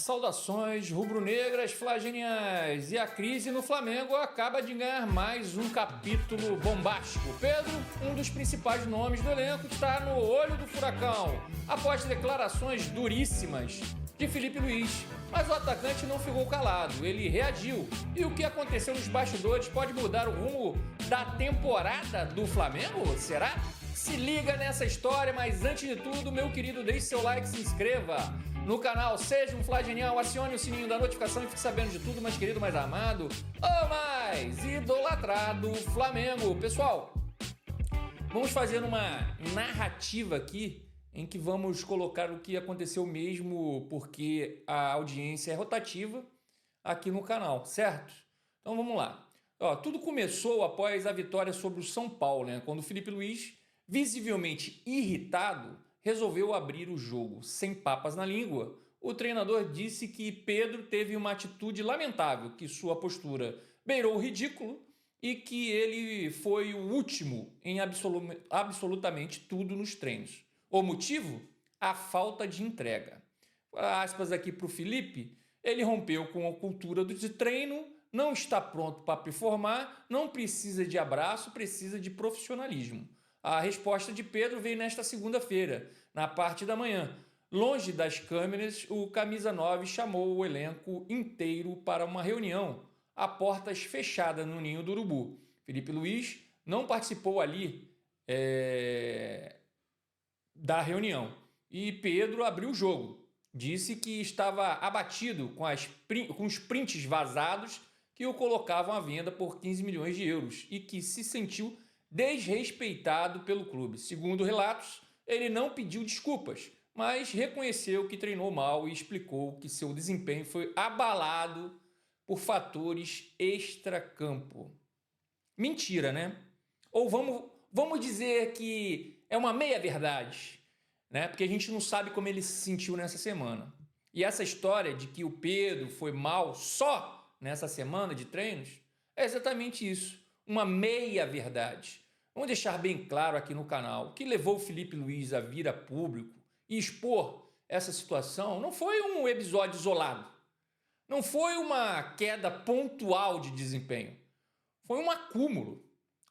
Saudações rubro-negras flageniais, e a crise no Flamengo acaba de ganhar mais um capítulo bombástico. Pedro, um dos principais nomes do elenco, está no olho do furacão após declarações duríssimas de Filipe Luís. Mas o atacante não ficou calado, ele reagiu. E o que aconteceu nos bastidores pode mudar o rumo da temporada do Flamengo? Será? Se liga nessa história, mas antes de tudo, meu querido, deixe seu like, se inscreva no canal, seja um flagenial, acione o sininho da notificação e fique sabendo de tudo, mais querido, mais amado ou mais idolatrado Flamengo. Pessoal, vamos fazer uma narrativa aqui em que vamos colocar o que aconteceu mesmo, porque a audiência é rotativa aqui no canal, certo? Então vamos lá. Tudo começou após a vitória sobre o São Paulo, né? Quando o Filipe Luís, visivelmente irritado, resolveu abrir o jogo. Sem papas na língua, o treinador disse que Pedro teve uma atitude lamentável, que sua postura beirou o ridículo e que ele foi o último em absolutamente tudo nos treinos. O motivo? A falta de entrega. Aspas aqui para o Felipe, ele rompeu com a cultura do treino, não está pronto para performar, não precisa de abraço, precisa de profissionalismo. A resposta de Pedro veio nesta segunda-feira, na parte da manhã. Longe das câmeras, o Camisa 9 chamou o elenco inteiro para uma reunião a portas fechadas no Ninho do Urubu. Filipe Luís não participou ali da reunião e Pedro abriu o jogo. Disse que estava abatido com os prints vazados que o colocavam à venda por 15 milhões de euros e que se sentiu desrespeitado pelo clube. Segundo relatos, ele não pediu desculpas, mas reconheceu que treinou mal e explicou que seu desempenho foi abalado por fatores extracampo. Mentira, né? Ou vamos dizer que é uma meia-verdade, né? Porque a gente não sabe como ele se sentiu nessa semana. E essa história de que o Pedro foi mal só nessa semana de treinos é exatamente isso, uma meia-verdade. Vamos deixar bem claro aqui no canal, o que levou o Filipe Luís a vir a público e expor essa situação não foi um episódio isolado, não foi uma queda pontual de desempenho, foi um acúmulo,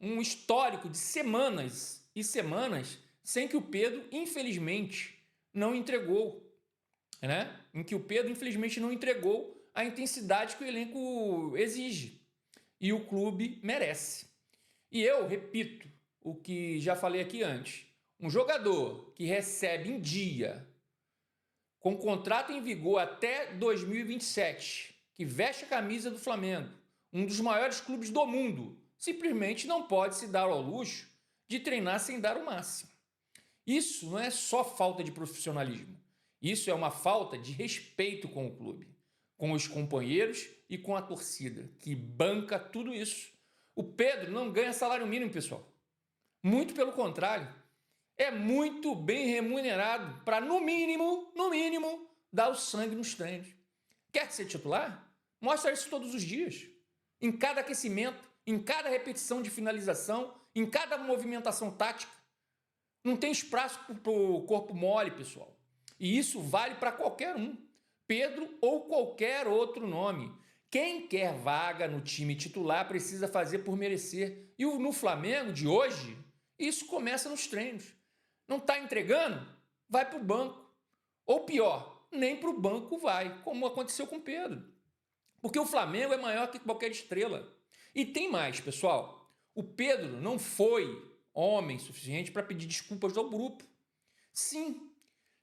um histórico de semanas e semanas sem que o Pedro, infelizmente, não entregou, né? Em que o Pedro, infelizmente, não entregou a intensidade que o elenco exige e o clube merece. E eu repito o que já falei aqui antes. Um jogador que recebe em dia, com contrato em vigor até 2027, que veste a camisa do Flamengo, um dos maiores clubes do mundo, simplesmente não pode se dar ao luxo de treinar sem dar o máximo. Isso não é só falta de profissionalismo. Isso é uma falta de respeito com o clube, com os companheiros e com a torcida, que banca tudo isso. O Pedro não ganha salário mínimo, pessoal. Muito pelo contrário. É muito bem remunerado para, no mínimo, dar o sangue nos treinos. Quer ser titular? Mostra isso todos os dias. Em cada aquecimento, em cada repetição de finalização, em cada movimentação tática. Não tem espaço para o corpo mole, pessoal. E isso vale para qualquer um. Pedro ou qualquer outro nome. Quem quer vaga no time titular precisa fazer por merecer. E no Flamengo de hoje, isso começa nos treinos. Não está entregando? Vai para o banco. Ou pior, nem para o banco vai, como aconteceu com o Pedro. Porque o Flamengo é maior que qualquer estrela. E tem mais, pessoal. O Pedro não foi homem suficiente para pedir desculpas ao grupo. Sim,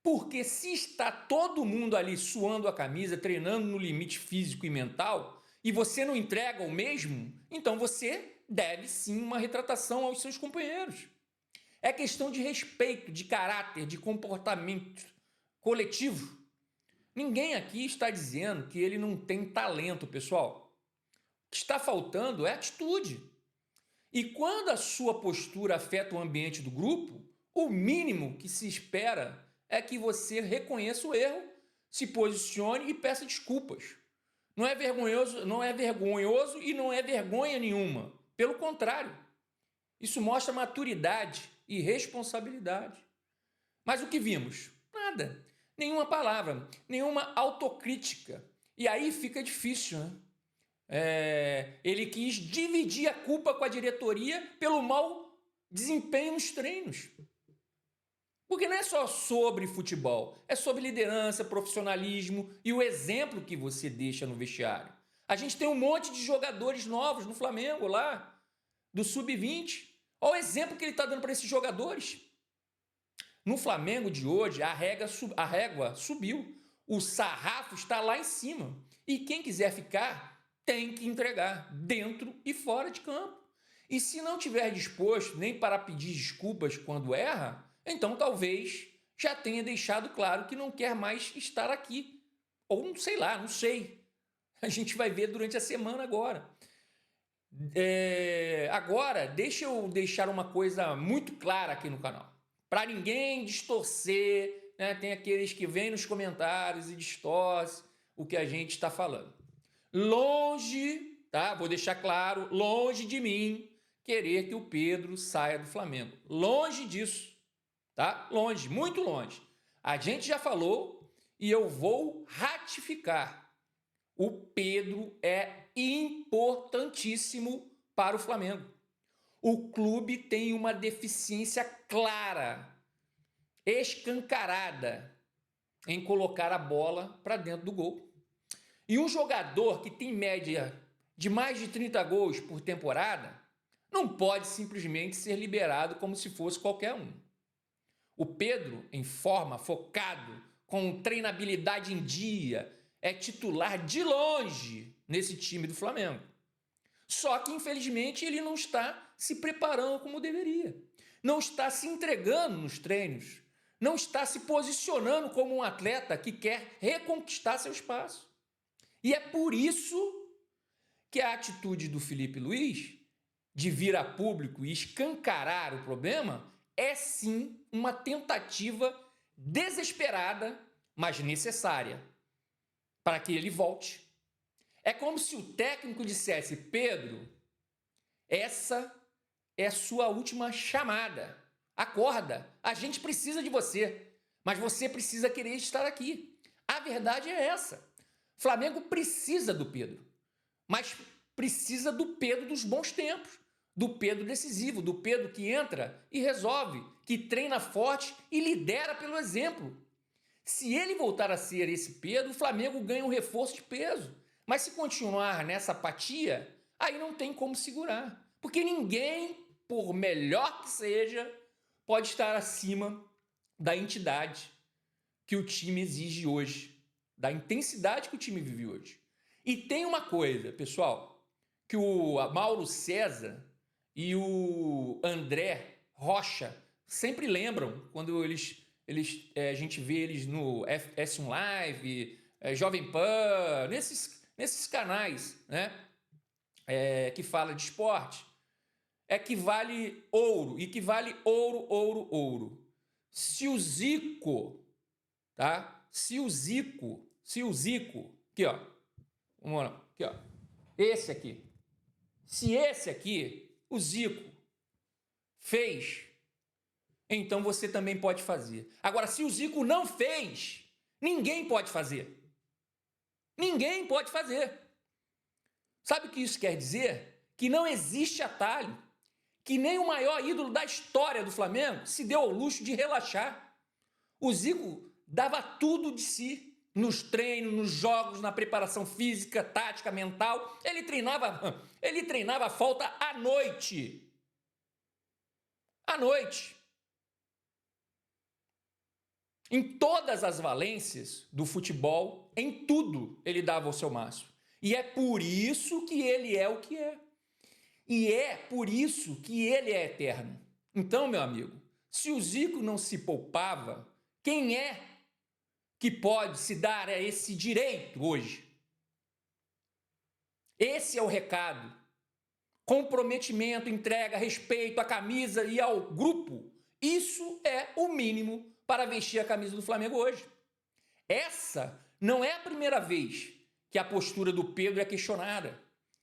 porque se está todo mundo ali suando a camisa, treinando no limite físico e mental, e você não entrega o mesmo, então você deve sim uma retratação aos seus companheiros. É questão de respeito, de caráter, de comportamento coletivo. Ninguém aqui está dizendo que ele não tem talento, pessoal. O que está faltando é atitude. E quando a sua postura afeta o ambiente do grupo, o mínimo que se espera é que você reconheça o erro, se posicione e peça desculpas. Não é vergonhoso e não é vergonha nenhuma. Pelo contrário, isso mostra maturidade e responsabilidade. Mas o que vimos? Nada. nenhuma palavra, nenhuma autocrítica. E aí fica difícil, né? Ele quis dividir a culpa com a diretoria pelo mau desempenho nos treinos. Porque não é só sobre futebol, é sobre liderança, profissionalismo e o exemplo que você deixa no vestiário. A gente tem um monte de jogadores novos no Flamengo lá, do Sub-20. Olha o exemplo que ele está dando para esses jogadores. No Flamengo de hoje, a régua subiu. O sarrafo está lá em cima. E quem quiser ficar, tem que entregar, dentro e fora de campo. E se não tiver disposto nem para pedir desculpas quando erra, então talvez já tenha deixado claro que não quer mais estar aqui. Ou sei lá, não sei. A gente vai ver durante a semana agora. Agora, deixa eu deixar uma coisa muito clara aqui no canal. Para ninguém distorcer, né? Tem aqueles que vêm nos comentários e distorcem o que a gente está falando. Longe, tá? Vou deixar claro, longe de mim querer que o Pedro saia do Flamengo. Longe disso, tá? Longe, muito longe. A gente já falou e eu vou ratificar. O Pedro é importantíssimo para o Flamengo. O clube tem uma deficiência clara, escancarada, em colocar a bola para dentro do gol. E um jogador que tem média de mais de 30 gols por temporada não pode simplesmente ser liberado como se fosse qualquer um. O Pedro, em forma, focado, com treinabilidade em dia, é titular de longe nesse time do Flamengo. Só que, infelizmente, ele não está se preparando como deveria. Não está se entregando nos treinos. Não está se posicionando como um atleta que quer reconquistar seu espaço. E é por isso que a atitude do Felipe Luiz de vir a público e escancarar o problema é sim uma tentativa desesperada, mas necessária, para que ele volte. É como se o técnico dissesse: Pedro, essa é a sua última chamada. Acorda, a gente precisa de você, mas você precisa querer estar aqui. A verdade é essa. Flamengo precisa do Pedro, mas precisa do Pedro dos bons tempos, do Pedro decisivo, do Pedro que entra e resolve, que treina forte e lidera pelo exemplo. Se ele voltar a ser esse Pedro, o Flamengo ganha um reforço de peso. Mas se continuar nessa apatia, aí não tem como segurar. Porque ninguém, por melhor que seja, pode estar acima da entidade que o time exige hoje, da intensidade que o time vive hoje. E tem uma coisa, pessoal, que o Mauro César e o André Rocha sempre lembram quando a gente vê eles no S1 Live, Jovem Pan, nesses canais, né, que fala de esporte, é que vale ouro, e que vale ouro, ouro, ouro. Se o Zico, tá? Se o Zico, aqui ó, aqui ó, esse aqui, se esse aqui, o Zico, fez, então você também pode fazer. Agora, se o Zico não fez, ninguém pode fazer. Ninguém pode fazer. Sabe o que isso quer dizer? Que não existe atalho. Que nem o maior ídolo da história do Flamengo se deu ao luxo de relaxar. O Zico dava tudo de si nos treinos, nos jogos, na preparação física, tática, mental. Ele treinava a falta à noite. À noite. Em todas as valências do futebol, em tudo, ele dava o seu máximo. E é por isso que ele é o que é. E é por isso que ele é eterno. Então, meu amigo, se o Zico não se poupava, quem é que pode se dar a esse direito hoje? Esse é o recado. Comprometimento, entrega, respeito à camisa e ao grupo. Isso é o mínimo para vestir a camisa do Flamengo hoje. Essa não é a primeira vez que a postura do Pedro é questionada.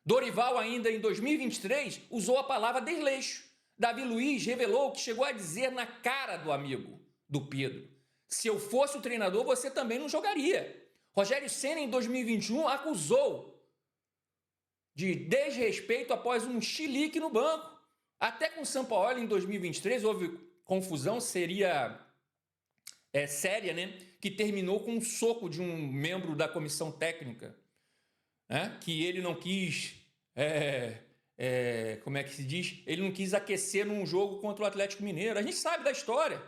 Dorival, ainda em 2023, usou a palavra desleixo. Davi Luiz revelou que chegou a dizer na cara do amigo, do Pedro: Se eu fosse o treinador, você também não jogaria. Rogério Ceni, em 2021, acusou de desrespeito após um chilique no banco. Até com o Sampaoli, em 2023, houve confusão, seria séria, né? Que terminou com um soco de um membro da comissão técnica, né? Que ele não quis... como é que se diz? Ele não quis aquecer num jogo contra o Atlético Mineiro. A gente sabe da história.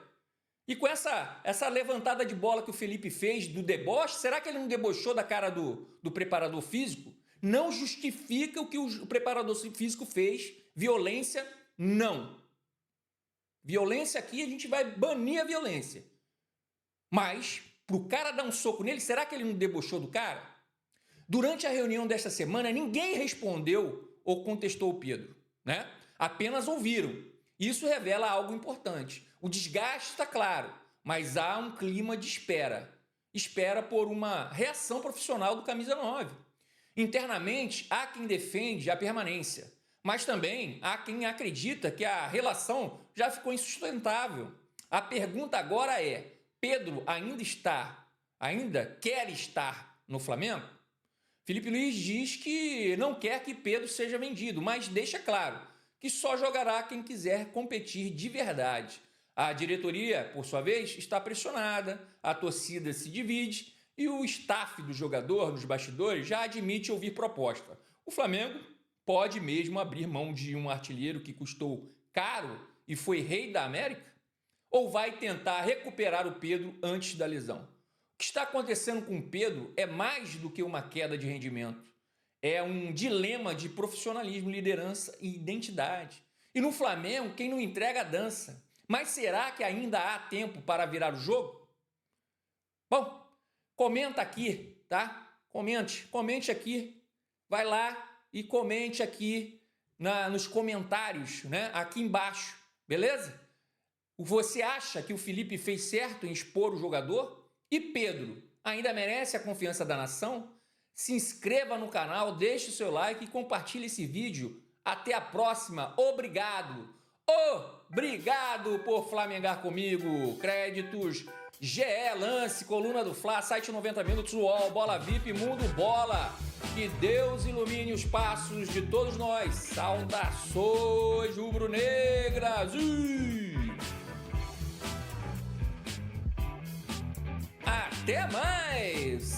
E com essa levantada de bola que o Felipe fez do deboche, será que ele não debochou da cara do preparador físico? Não justifica o que o preparador físico fez. Violência, não. Violência aqui, a gente vai banir a violência. Mas, pro cara dar um soco nele, será que ele não debochou do cara? Durante a reunião desta semana, ninguém respondeu ou contestou o Pedro, né? Apenas ouviram. Isso revela algo importante. O desgaste está claro, mas há um clima de espera. Espera por uma reação profissional do camisa 9. Internamente, há quem defende a permanência, mas também há quem acredita que a relação já ficou insustentável. A pergunta agora é: Pedro ainda quer estar no Flamengo? Felipe Luiz diz que não quer que Pedro seja vendido, mas deixa claro que só jogará quem quiser competir de verdade. A diretoria, por sua vez, está pressionada, a torcida se divide e o staff do jogador, nos bastidores, já admite ouvir proposta. O Flamengo pode mesmo abrir mão de um artilheiro que custou caro e foi rei da América? Ou vai tentar recuperar o Pedro antes da lesão? O que está acontecendo com o Pedro é mais do que uma queda de rendimento. É um dilema de profissionalismo, liderança e identidade. E no Flamengo, quem não entrega dança. Mas será que ainda há tempo para virar o jogo? Bom, comenta aqui, tá? Comente aqui. Vai lá e comente aqui nos comentários, né? Aqui embaixo, beleza? Você acha que o Felipe fez certo em expor o jogador? E Pedro, ainda merece a confiança da nação? Se inscreva no canal, deixe o seu like e compartilhe esse vídeo. Até a próxima. Obrigado. Obrigado por flamengar comigo. Créditos GE, Lance, Coluna do Fla, Site 90 Minutos, UOL, Bola VIP, Mundo Bola. Que Deus ilumine os passos de todos nós. Saudações rubro-negras. Até mais!